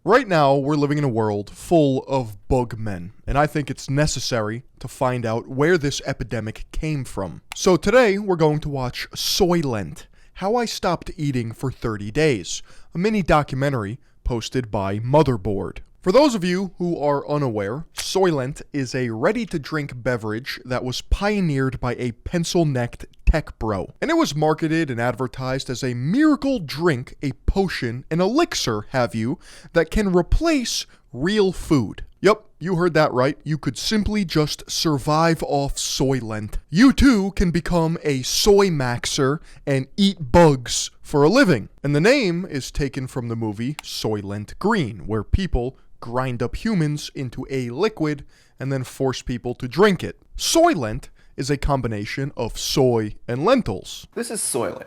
Right now, we're living in a world full of bug men, and I think it's necessary to find out where this epidemic came from. So today, we're going to watch Soylent, How I Stopped Eating for 30 Days, a mini documentary posted by Motherboard. For those of you who are unaware, Soylent is a ready-to-drink beverage that was pioneered by a pencil-necked tech bro. And it was marketed and advertised as a miracle drink, a potion, an elixir, have you, that can replace real food. Yup, you heard that right. You could simply just survive off Soylent. You too can become a soy maxer and eat bugs for a living. And the name is taken from the movie Soylent Green, where people grind up humans into a liquid and then force people to drink it. Soylent is a combination of soy and lentils. This is Soylent.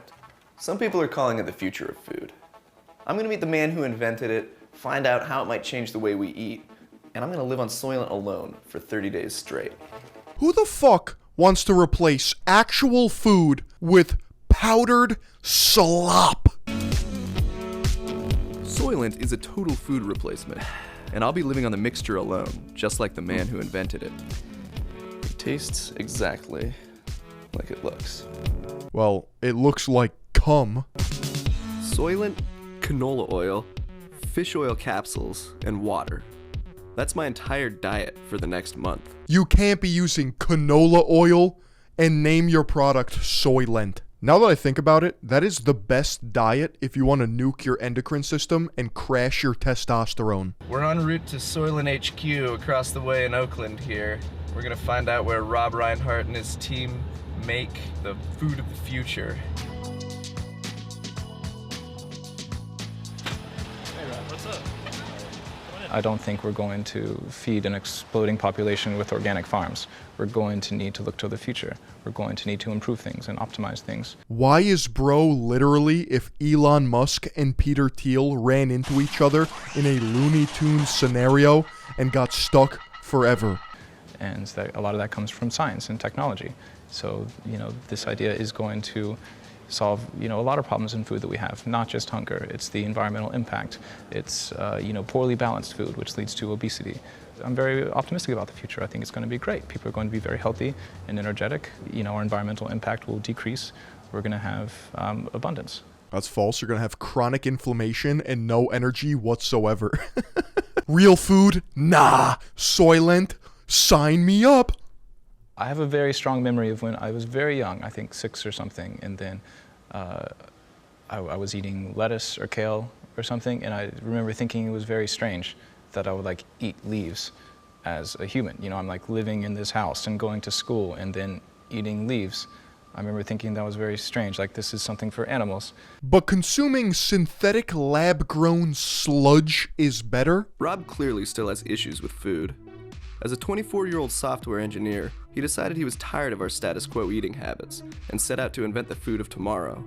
Some people are calling it the future of food. I'm gonna meet the man who invented it, find out how it might change the way we eat, and I'm gonna live on Soylent alone for 30 days straight. Who the fuck wants to replace actual food with powdered slop? Soylent is a total food replacement, and I'll be living on the mixture alone, just like the man who invented it. It tastes exactly like it looks. Well, it looks like cum. Soylent, canola oil, fish oil capsules, and water. That's my entire diet for the next month. You can't be using canola oil and name your product Soylent. Now that I think about it, that is the best diet if you want to nuke your endocrine system and crash your testosterone. We're en route to Soylent HQ across the way in Oakland here. We're gonna find out where Rob Reinhardt and his team make the food of the future. I don't think we're going to feed an exploding population with organic farms. We're going to need to look to the future. We're going to need to improve things and optimize things. Why is bro literally if Elon Musk and Peter Thiel ran into each other in a Looney Tunes scenario and got stuck forever? And that, a lot of that comes from science and technology. So, this idea is going to solve, a lot of problems in food that we have, not just hunger. It's the environmental impact. It's, poorly balanced food, which leads to obesity. I'm very optimistic about the future. I think it's going to be great. People are going to be very healthy and energetic. Our environmental impact will decrease. We're going to have abundance. That's false. You're going to have chronic inflammation and no energy whatsoever. Real food? Nah. Soylent? Sign me up. I have a very strong memory of when I was very young, I think 6 or something, and then I was eating lettuce or kale or something, and I remember thinking it was very strange that I would eat leaves as a human. I'm living in this house and going to school and then eating leaves. I remember thinking that was very strange, this is something for animals. But consuming synthetic lab-grown sludge is better? Rob clearly still has issues with food. As a 24-year-old software engineer, he decided he was tired of our status quo eating habits and set out to invent the food of tomorrow.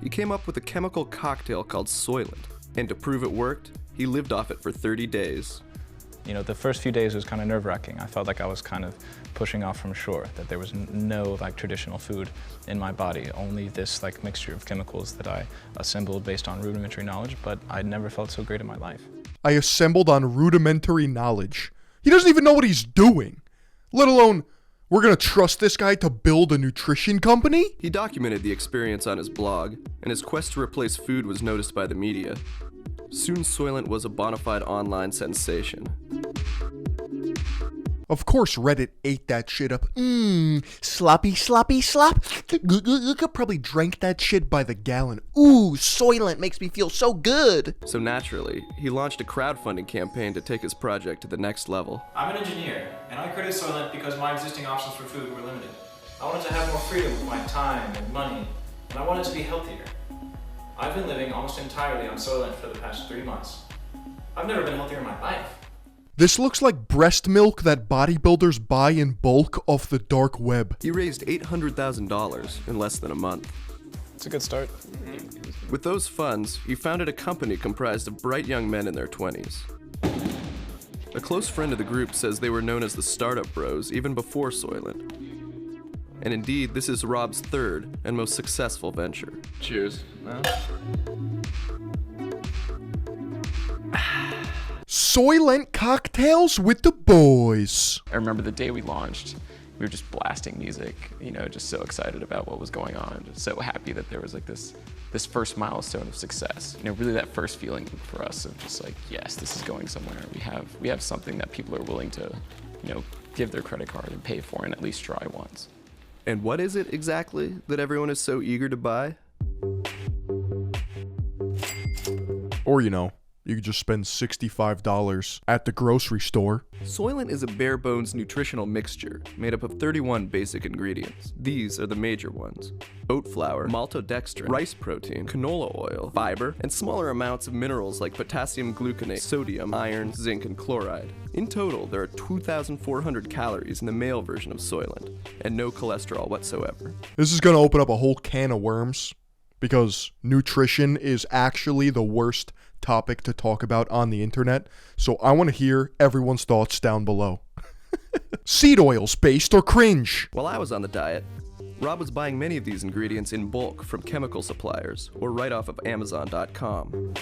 He came up with a chemical cocktail called Soylent, and to prove it worked, he lived off it for 30 days. The first few days was kind of nerve-wracking. I felt like I was kind of pushing off from shore, that there was no traditional food in my body, only this mixture of chemicals that I assembled based on rudimentary knowledge, but I'd never felt so great in my life. I assembled on rudimentary knowledge. He doesn't even know what he's doing, let alone we're gonna trust this guy to build a nutrition company? He documented the experience on his blog, and his quest to replace food was noticed by the media. Soon Soylent was a bona fide online sensation. Of course Reddit ate that shit up. Sloppy, sloppy, slop. Probably drank that shit by the gallon. Ooh, Soylent makes me feel so good. So naturally, he launched a crowdfunding campaign to take his project to the next level. I'm an engineer, and I created Soylent because my existing options for food were limited. I wanted to have more freedom with my time and money, and I wanted to be healthier. I've been living almost entirely on Soylent for the past 3 months. I've never been healthier in my life. This looks like breast milk that bodybuilders buy in bulk off the dark web. He raised $800,000 in less than a month. It's a good start. With those funds, he founded a company comprised of bright young men in their 20s. A close friend of the group says they were known as the Startup Bros even before Soylent. And indeed, this is Rob's third and most successful venture. Cheers. Soylent cocktails with the boys. I remember the day we launched, we were just blasting music, just so excited about what was going on, just so happy that there was like this first milestone of success. Really that first feeling for us of just like, yes, this is going somewhere. We have something that people are willing to, give their credit card and pay for and at least try once. And what is it exactly that everyone is so eager to buy? Or, you could just spend $65 at the grocery store. Soylent is a bare bones nutritional mixture made up of 31 basic ingredients. These are the major ones: oat flour, maltodextrin, rice protein, canola oil, fiber, and smaller amounts of minerals like potassium gluconate, sodium, iron, zinc, and chloride. In total, there are 2,400 calories in the male version of Soylent, and no cholesterol whatsoever. This is going to open up a whole can of worms, because nutrition is actually the worst topic to talk about on the internet, so I want to hear everyone's thoughts down below. Seed oils based or cringe? While I was on the diet, Rob was buying many of these ingredients in bulk from chemical suppliers or right off of Amazon.com.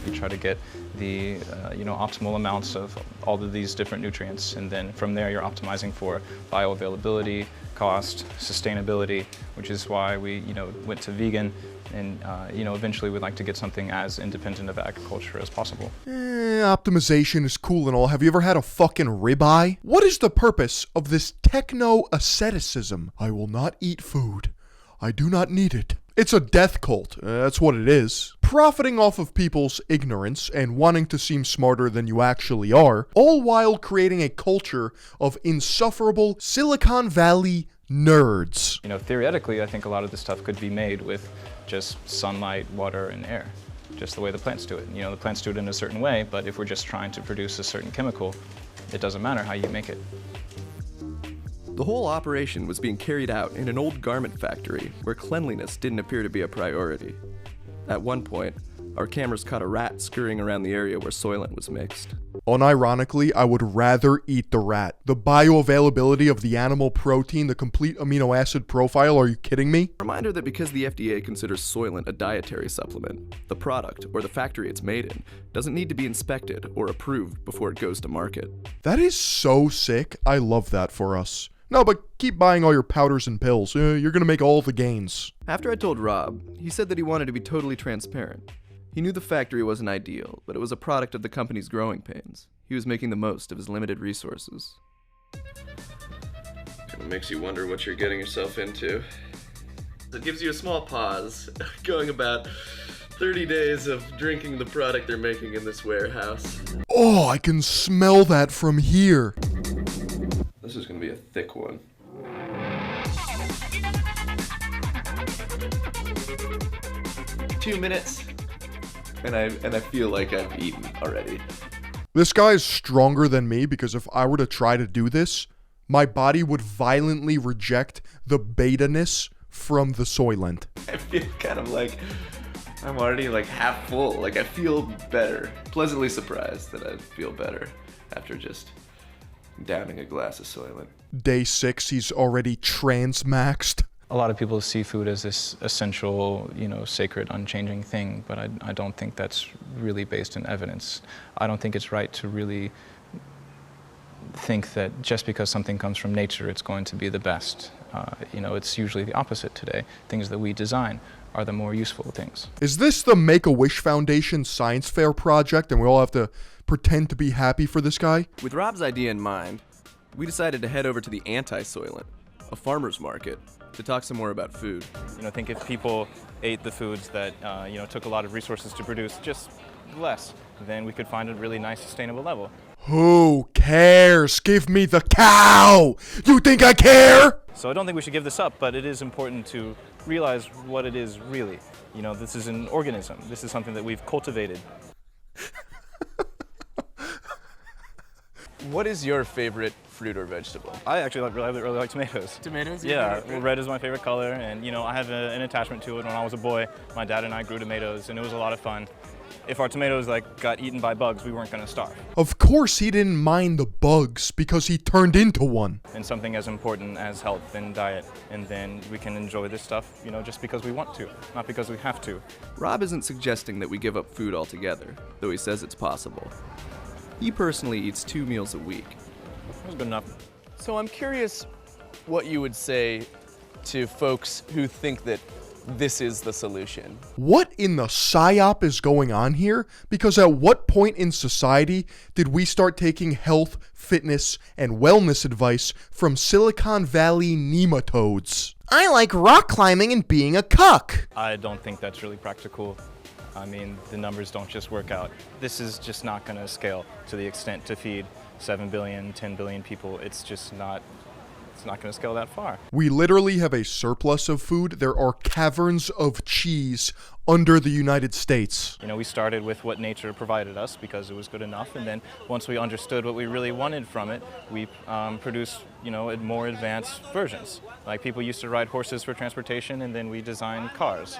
You try to get the optimal amounts of all of these different nutrients, and then from there you're optimizing for bioavailability, cost, sustainability, which is why we went to vegan, and eventually we'd like to get something as independent of agriculture as possible. Optimization is cool and all. Have you ever had a fucking ribeye? What is the purpose of this techno-asceticism? I will not eat food. I do not need it. It's a death cult. That's what it is. Profiting off of people's ignorance and wanting to seem smarter than you actually are, all while creating a culture of insufferable Silicon Valley nerds. Theoretically, I think a lot of this stuff could be made with just sunlight, water, and air, just the way the plants do it. The plants do it in a certain way, but if we're just trying to produce a certain chemical, it doesn't matter how you make it. The whole operation was being carried out in an old garment factory where cleanliness didn't appear to be a priority. At one point, our cameras caught a rat scurrying around the area where Soylent was mixed. Unironically, I would rather eat the rat. The bioavailability of the animal protein, the complete amino acid profile, are you kidding me? Reminder that because the FDA considers Soylent a dietary supplement, the product, or the factory it's made in, doesn't need to be inspected or approved before it goes to market. That is so sick. I love that for us. No, but keep buying all your powders and pills. You're gonna make all the gains. After I told Rob, he said that he wanted to be totally transparent. He knew the factory wasn't ideal, but it was a product of the company's growing pains. He was making the most of his limited resources. Kind of makes you wonder what you're getting yourself into. It gives you a small pause, going about 30 days of drinking the product they're making in this warehouse. Oh, I can smell that from here. This is gonna be a thick one. "2 minutes, and I feel like I've eaten already." This guy is stronger than me because if I were to try to do this, my body would violently reject the beta-ness from the Soylent. I feel kind of like I'm already like half full. Like I feel better. Pleasantly surprised that I feel better after just downing a glass of Soylent. Day 6, he's already transmaxed. A lot of people see food as this essential, sacred, unchanging thing, but I don't think that's really based in evidence. I don't think it's right to really think that just because something comes from nature, it's going to be the best. It's usually the opposite today. Things that we design are the more useful things. Is this the Make-A-Wish Foundation science fair project and we all have to pretend to be happy for this guy? With Rob's idea in mind, we decided to head over to the anti-Soylent, a farmer's market, to talk some more about food. I think if people ate the foods that took a lot of resources to produce, just less, then we could find a really nice sustainable level. Who cares? Give me the cow! You think I care? So I don't think we should give this up, but it is important to realize what it is really. This is an organism. This is something that we've cultivated. What is your favorite fruit or vegetable? I actually really like tomatoes. Tomatoes? Yeah, red is my favorite color, and I have an attachment to it. When I was a boy, my dad and I grew tomatoes, and it was a lot of fun. if our tomatoes got eaten by bugs, we weren't going to starve. Of course he didn't mind the bugs because he turned into one. And something as important as health and diet, and then we can enjoy this stuff, just because we want to, not because we have to. Rob isn't suggesting that we give up food altogether, though he says it's possible. He personally eats 2 meals a week. That's good enough. So I'm curious what you would say to folks who think that this is the solution. What in the psyop is going on here? Because at what point in society did we start taking health, fitness, and wellness advice from Silicon Valley nematodes? I like rock climbing and being a cuck. I don't think that's really practical. I mean, the numbers don't just work out. This is just not going to scale to the extent to feed 7 billion, 10 billion people. It's just not. It's not going to scale that far. We literally have a surplus of food. There are caverns of cheese under the United States. We started with what nature provided us because it was good enough, and then once we understood what we really wanted from it, we produced, more advanced versions. Like people used to ride horses for transportation, and then we designed cars.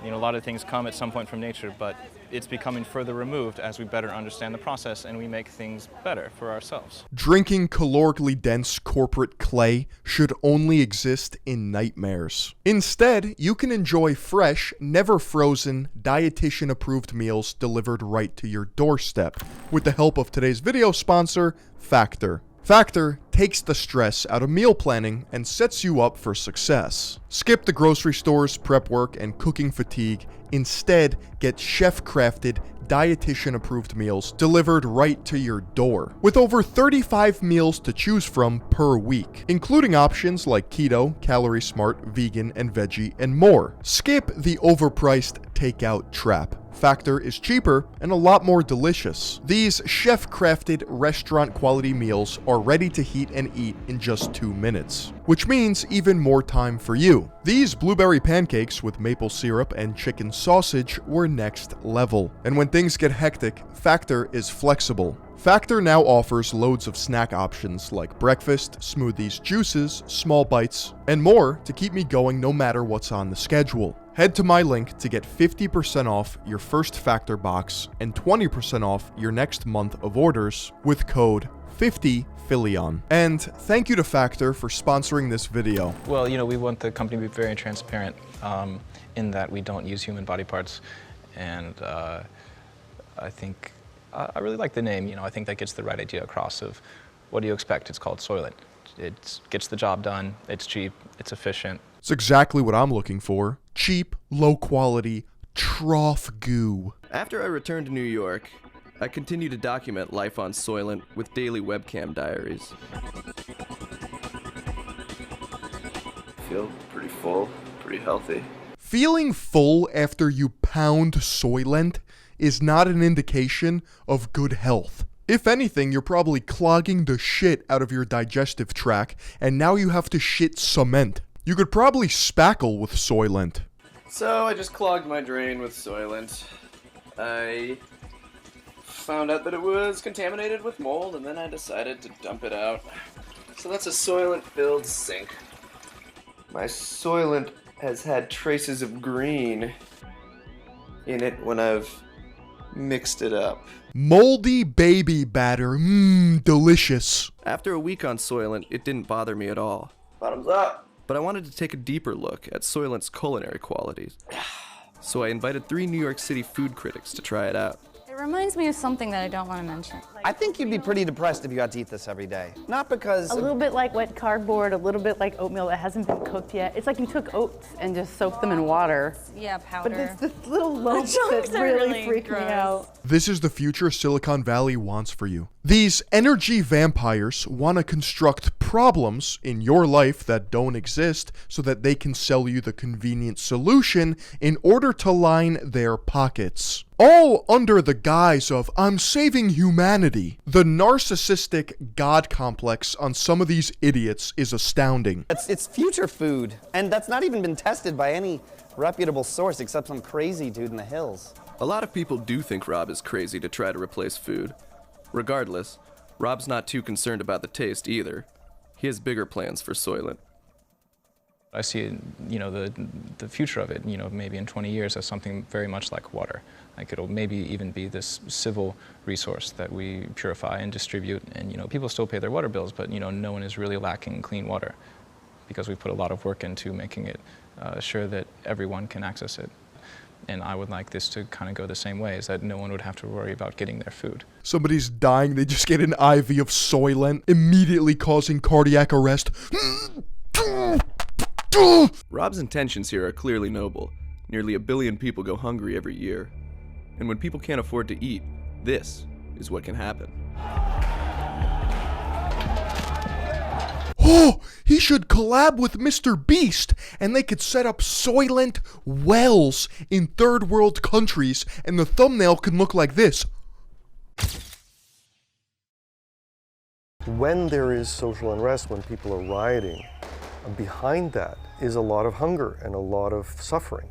A lot of things come at some point from nature, but it's becoming further removed as we better understand the process and we make things better for ourselves. Drinking calorically dense corporate clay should only exist in nightmares. Instead, you can enjoy fresh, never frozen, dietitian approved meals delivered right to your doorstep with the help of today's video sponsor, Factor. Factor takes the stress out of meal planning and sets you up for success. Skip the grocery stores, prep work, and cooking fatigue. Instead, get chef-crafted, dietitian-approved meals delivered right to your door. With over 35 meals to choose from per week, including options like keto, calorie smart, vegan, and veggie, and more. Skip the overpriced takeout trap. Factor is cheaper and a lot more delicious. These chef-crafted restaurant-quality meals are ready to heat and eat in just 2 minutes, which means even more time for you. These blueberry pancakes with maple syrup and chicken sausage were next level. And when things get hectic, Factor is flexible. Factor now offers loads of snack options like breakfast, smoothies, juices, small bites, and more to keep me going no matter what's on the schedule. Head to my link to get 50% off your first Factor box and 20% off your next month of orders with code 50Philion. And thank you to Factor for sponsoring this video. Well, we want the company to be very transparent in that we don't use human body parts. And I think, I really like the name. I think that gets the right idea across of what do you expect? It's called Soylent. It gets the job done, it's cheap, it's efficient. It's exactly what I'm looking for. Cheap, low quality, trough goo. After I returned to New York, I continued to document life on Soylent with daily webcam diaries. Feel pretty full, pretty healthy. Feeling full after you pound Soylent is not an indication of good health. If anything, you're probably clogging the shit out of your digestive tract, and now you have to shit cement. You could probably spackle with Soylent. So I just clogged my drain with Soylent. I found out that it was contaminated with mold, and then I decided to dump it out. So that's a Soylent-filled sink. My Soylent has had traces of green in it when I've mixed it up. Moldy baby batter, delicious. After a week on Soylent, it didn't bother me at all. Bottoms up. But I wanted to take a deeper look at Soylent's culinary qualities. So I invited 3 New York City food critics to try it out. It reminds me of something that I don't want to mention. I think you'd be pretty depressed if you got to eat this every day. Not because... A little bit like wet cardboard, a little bit like oatmeal that hasn't been cooked yet. It's like you took oats and just soaked them in water. Yeah, powder. But it's this little lumps chunks that are really freak me gross. out. This is the future Silicon Valley wants for you. These energy vampires want to construct problems in your life that don't exist so that they can sell you the convenient solution in order to line their pockets. All under the guise of, I'm saving humanity. The narcissistic god complex on some of these idiots is astounding. It's future food, and that's not even been tested by any reputable source except some crazy dude in the hills. A lot of people do think Rob is crazy to try to replace food. Regardless, Rob's not too concerned about the taste either. He has bigger plans for Soylent. I see, the future of it, maybe in 20 years as something very much like water. Like it'll maybe even be this civil resource that we purify and distribute, and people still pay their water bills, but no one is really lacking clean water because we put a lot of work into making it sure that everyone can access it. And I would like this to kind of go the same way, is that no one would have to worry about getting their food. Somebody's dying, they just get an IV of Soylent, immediately causing cardiac arrest. Rob's intentions here are clearly noble. Nearly 1 billion people go hungry every year. And when people can't afford to eat, this is what can happen. Oh, he should collab with Mr. Beast, and they could set up Soylent wells in third world countries, and the thumbnail can look like this. When there is social unrest, when people are rioting, behind that is a lot of hunger and a lot of suffering.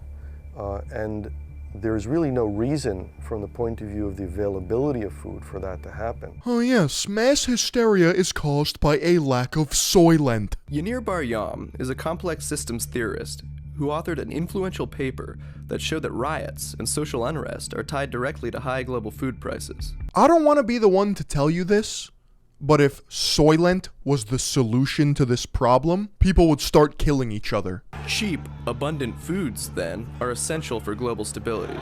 And there's really no reason from the point of view of the availability of food for that to happen. Oh yes, mass hysteria is caused by a lack of Soylent. Yanir Bar-Yam is a complex systems theorist who authored an influential paper that showed that riots and social unrest are tied directly to high global food prices. I don't want to be the one to tell you this, but if Soylent was the solution to this problem, people would start killing each other. Cheap, abundant foods, then, are essential for global stability.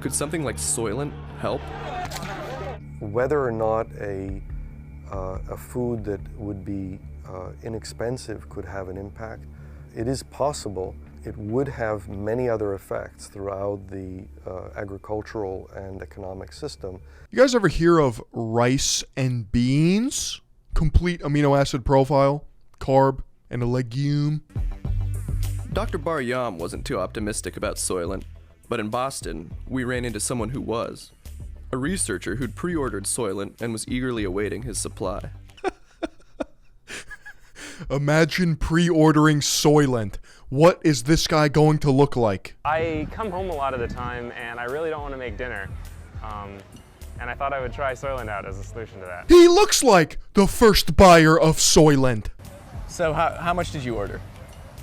Could something like Soylent help? Whether or not a food that would be inexpensive could have an impact, it is possible. It would have many other effects throughout the agricultural and economic system. You guys ever hear of rice and beans? Complete amino acid profile, carb, and a legume. Dr. Bar-Yam wasn't too optimistic about Soylent, but in Boston, we ran into someone who was. A researcher who'd pre-ordered Soylent and was eagerly awaiting his supply. Imagine pre-ordering Soylent. What is this guy going to look like? I come home a lot of the time and I really don't want to make dinner. And I thought I would try Soylent out as a solution to that. He looks like the first buyer of Soylent. So how much did you order?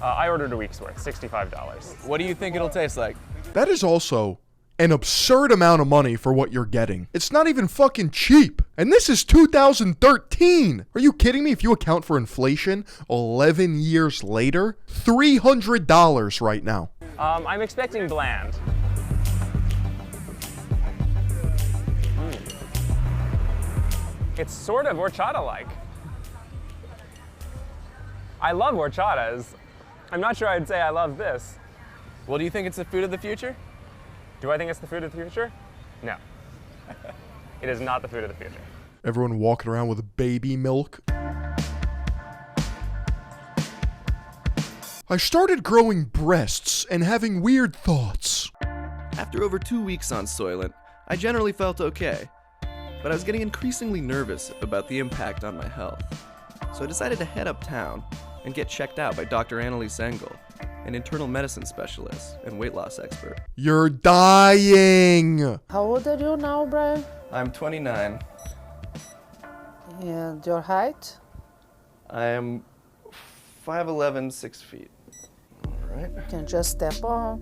I ordered a week's worth, $65. What do you think it'll taste like? That is also an absurd amount of money for what you're getting. It's not even fucking cheap. And this is 2013. Are you kidding me? If you account for inflation, 11 years later, $300 right now. I'm expecting bland. It's sort of horchata-like. I love horchatas. I'm not sure I'd say I love this. Well, do you think it's the food of the future? Do I think it's the food of the future? No. It is not the food of the future. Everyone walking around with baby milk. I started growing breasts and having weird thoughts. After over 2 weeks on Soylent, I generally felt okay, but I was getting increasingly nervous about the impact on my health. So I decided to head uptown and get checked out by Dr. Annalise Engel, an internal medicine specialist and weight loss expert. You're dying! How old are you now, Brian? I'm 29. And your height? I am 5'11", 6 feet. All right. You can just step on.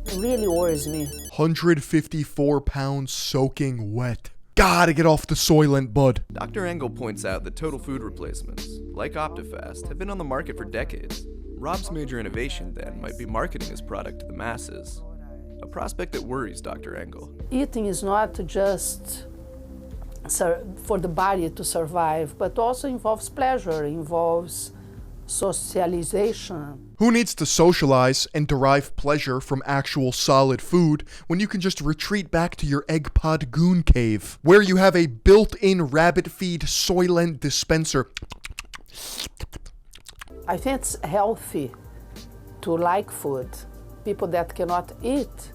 It really worries me. 154 pounds soaking wet. Gotta get off the Soylent, bud. Dr. Engel points out that total food replacements, like Optifast, have been on the market for decades. Rob's major innovation, then, might be marketing his product to the masses. A prospect that worries Dr. Engel. Eating is not just for the body to survive, but also involves pleasure, involves socialization. Who needs to socialize and derive pleasure from actual solid food when you can just retreat back to your egg pod goon cave, where you have a built-in rabbit feed Soylent dispenser? I think it's healthy to like food. People that cannot eat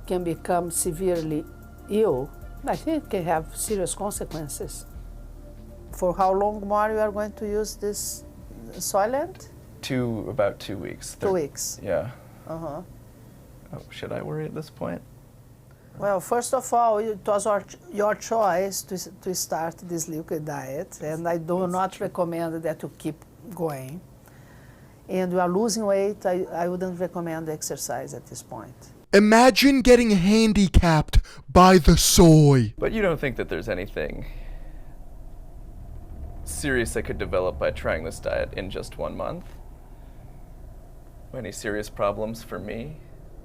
can become severely ill. I think it can have serious consequences. For how long more you are going to use this Soylent? About 2 weeks. 2 weeks. Yeah. Uh-huh. Oh, should I worry at this point? Well, first of all, it was your choice to start this liquid diet, and I do not recommend that you keep going. and you are losing weight, I wouldn't recommend exercise at this point. Imagine getting handicapped by the soy. But you don't think that there's anything serious that could develop by trying this diet in just 1 month? Any serious problems for me?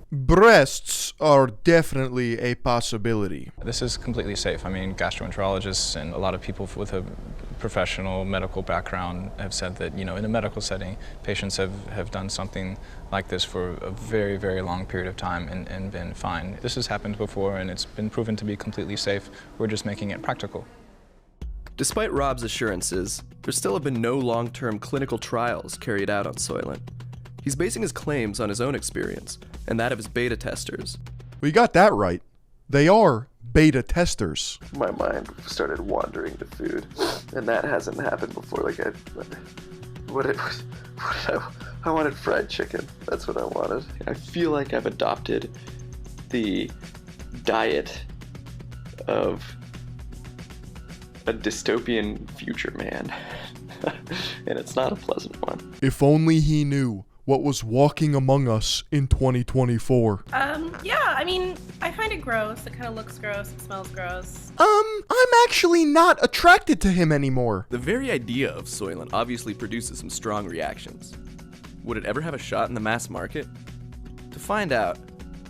Breasts are definitely a possibility. This is completely safe. I mean, gastroenterologists and a lot of people with a professional medical background have said that, in a medical setting, patients have done something like this for a very, very long period of time and been fine. This has happened before and it's been proven to be completely safe. We're just making it practical. Despite Rob's assurances, there still have been no long-term clinical trials carried out on Soylent. He's basing his claims on his own experience and that of his beta testers. We got that right. They are beta testers. My mind started wandering to food, and that hasn't happened before. I wanted fried chicken. That's what I wanted. I feel like I've adopted the diet of a dystopian future man, and it's not a pleasant one. If only he knew what was walking among us in 2024. Yeah, I mean, I find it gross. It kind of looks gross. It smells gross. I'm actually not attracted to him anymore. The very idea of Soylent obviously produces some strong reactions. Would it ever have a shot in the mass market? To find out,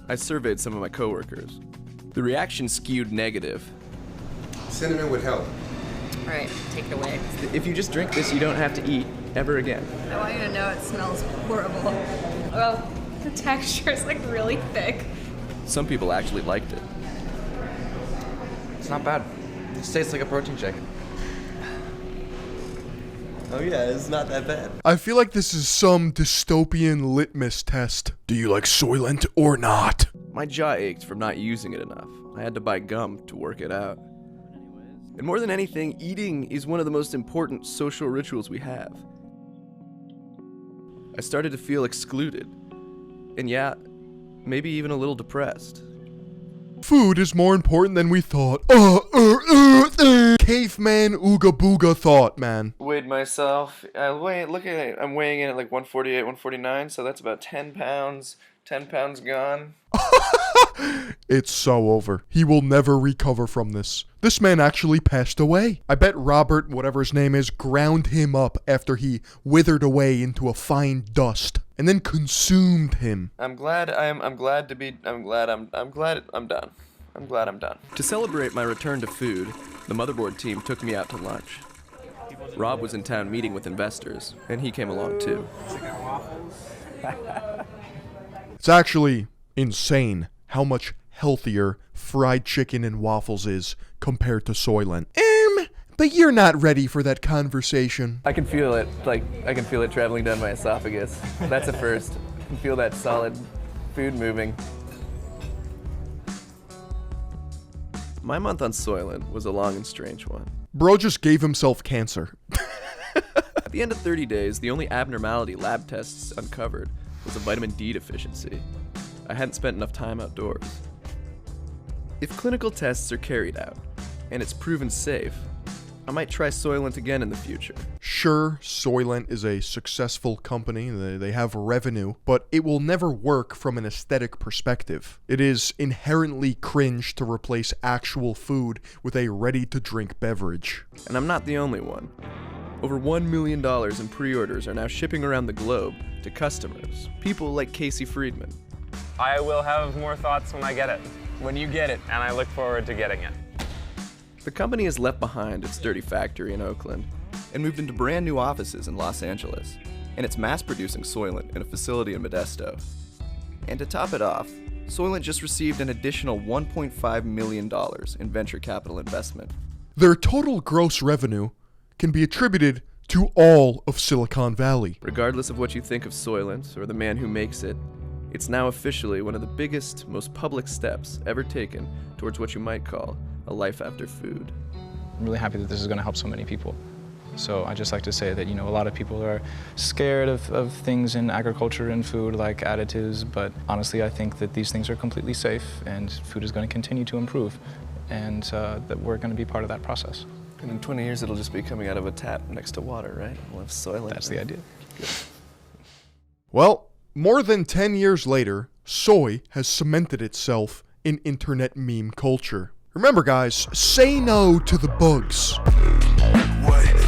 I surveyed some of my coworkers. The reaction skewed negative. Cinnamon would help. All right, take it away. If you just drink this, you don't have to eat ever again. I want you to know it smells horrible. Well, the texture is like really thick. Some people actually liked it. It's not bad. It tastes like a protein shake. Oh yeah, it's not that bad. I feel like this is some dystopian litmus test. Do you like Soylent or not? My jaw ached from not using it enough. I had to buy gum to work it out. And more than anything, eating is one of the most important social rituals we have. I started to feel excluded. And yeah, maybe even a little depressed. Food is more important than we thought. Caveman ooga booga thought, man. Weighed myself. I'm weighing in at like 148, 149, so that's about 10 pounds. 10 pounds gone. It's so over. He will never recover from this. This man actually passed away. I bet Robert, whatever his name is, ground him up after he withered away into a fine dust and then consumed him. I'm glad I'm done. I'm glad I'm done. To celebrate my return to food, the motherboard team took me out to lunch. Rob was in town meeting with investors, and he came along too. It's actually insane how much healthier fried chicken and waffles is compared to Soylent. But you're not ready for that conversation. I can feel it, I can feel it traveling down my esophagus. That's a first. I can feel that solid food moving. My month on Soylent was a long and strange one. Bro just gave himself cancer. At the end of 30 days, the only abnormality lab tests uncovered was a vitamin D deficiency. I hadn't spent enough time outdoors. If clinical tests are carried out, and it's proven safe, I might try Soylent again in the future. Sure, Soylent is a successful company, they have revenue, but it will never work from an aesthetic perspective. It is inherently cringe to replace actual food with a ready-to-drink beverage. And I'm not the only one. Over $1 million in pre-orders are now shipping around the globe to customers, people like Casey Friedman. I will have more thoughts when I get it. When you get it. And I look forward to getting it. The company has left behind its dirty factory in Oakland and moved into brand new offices in Los Angeles, and it's mass-producing Soylent in a facility in Modesto. And to top it off, Soylent just received an additional $1.5 million in venture capital investment. Their total gross revenue can be attributed to all of Silicon Valley. Regardless of what you think of Soylent or the man who makes it, it's now officially one of the biggest, most public steps ever taken towards what you might call a life after food. I'm really happy that this is going to help so many people. So I just like to say that, a lot of people are scared of things in agriculture and food like additives, but honestly I think that these things are completely safe and food is going to continue to improve, and that we're going to be part of that process. And in 20 years it'll just be coming out of a tap next to water, right? We'll have Soylent. That's the idea. Good. Well, more than 10 years later, soy has cemented itself in internet meme culture. Remember guys, say no to the bugs. What?